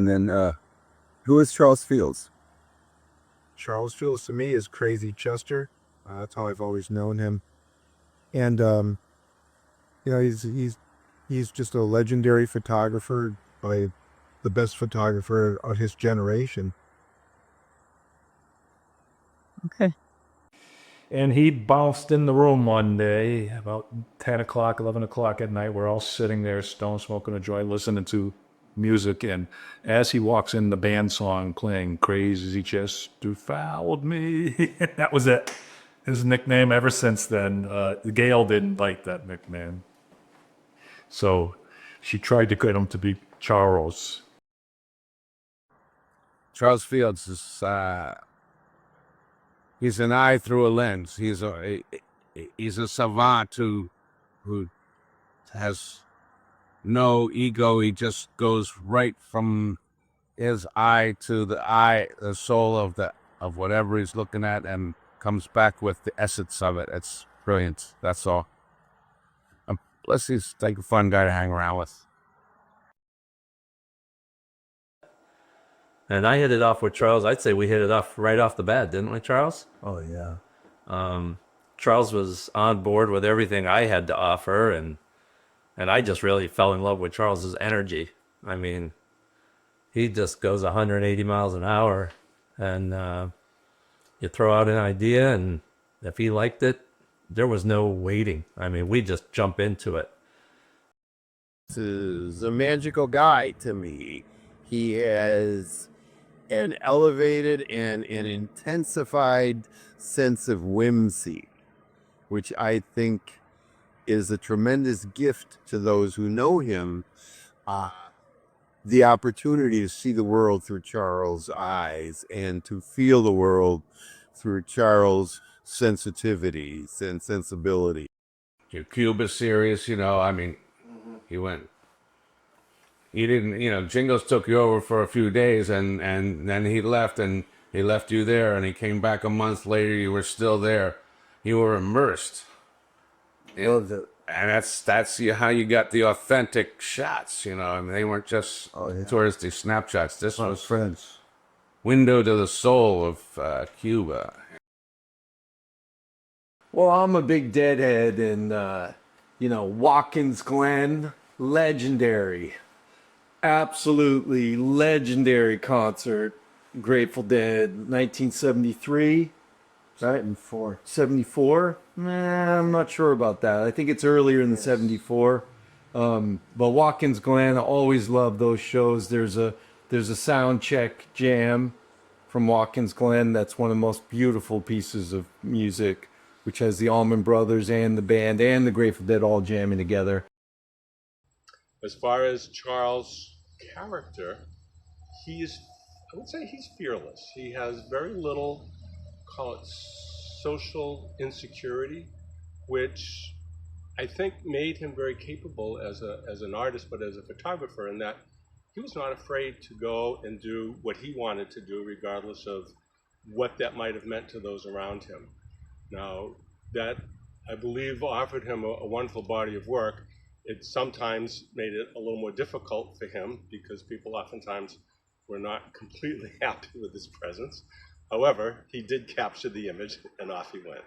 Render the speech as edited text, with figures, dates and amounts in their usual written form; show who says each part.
Speaker 1: And then, who is Charles Fields?
Speaker 2: Charles Fields to me is Crazy Chester. That's how I've always known him. And he's just a legendary photographer, by the best photographer of his generation.
Speaker 3: Okay.
Speaker 4: And he bounced in the room one day about 10 o'clock, 11 o'clock at night. We're all sitting there, stone smoking a joint, listening to music. And as he walks in, the band song playing, Crazy Chester fouled me. That was it. His nickname ever since then. Gail didn't like that nickname. So she tried to get him to be Charles.
Speaker 1: Charles Fields is, he's an eye through a lens. He's a savant who has no ego. He just goes right from his eye to the soul of whatever he's looking at, and comes back with the essence of it. It's brilliant. That's all. Plus, he's like a fun guy to hang around with.
Speaker 5: And I hit it off with Charles. I'd say we hit it off right off the bat, didn't we, Charles?
Speaker 3: Oh, yeah.
Speaker 5: Charles was on board with everything I had to offer, and I just really fell in love with Charles's energy. I mean, he just goes 180 miles an hour, and you throw out an idea, and if he liked it, there was no waiting. I mean, we just jump into it.
Speaker 6: This is a magical guy to me. He has an elevated and an intensified sense of whimsy, which I think is a tremendous gift to those who know him. The opportunity to see the world through Charles' eyes and to feel the world through Charles' sensitivities and sensibility.
Speaker 1: Your Cuba series, I mean, he didn't, Jingles took you over for a few days, and then he left you there, and he came back a month later. You were still there. You were immersed. And that's how you got the authentic shots, I mean, they weren't just touristy snapshots. This was
Speaker 3: friends.
Speaker 1: window to the soul of Cuba.
Speaker 3: Well, I'm a big Deadhead, and Watkins Glen, legendary, absolutely legendary concert. Grateful Dead, 1973, right? 74. Nah, I'm not sure about that. I think it's earlier than 74. But Watkins Glen, I always love those shows. There's a sound check jam from Watkins Glen. That's one of the most beautiful pieces of music, which has the Allman Brothers and the band and the Grateful Dead all jamming together.
Speaker 7: As far as Charles' character, I would say he's fearless. He has very little, call it social insecurity, which I think made him very capable as an artist, but as a photographer, in that he was not afraid to go and do what he wanted to do, regardless of what that might have meant to those around him. Now, that, I believe, offered him a wonderful body of work. It sometimes made it a little more difficult for him, because people oftentimes were not completely happy with his presence. However, he did capture the image, and off he went.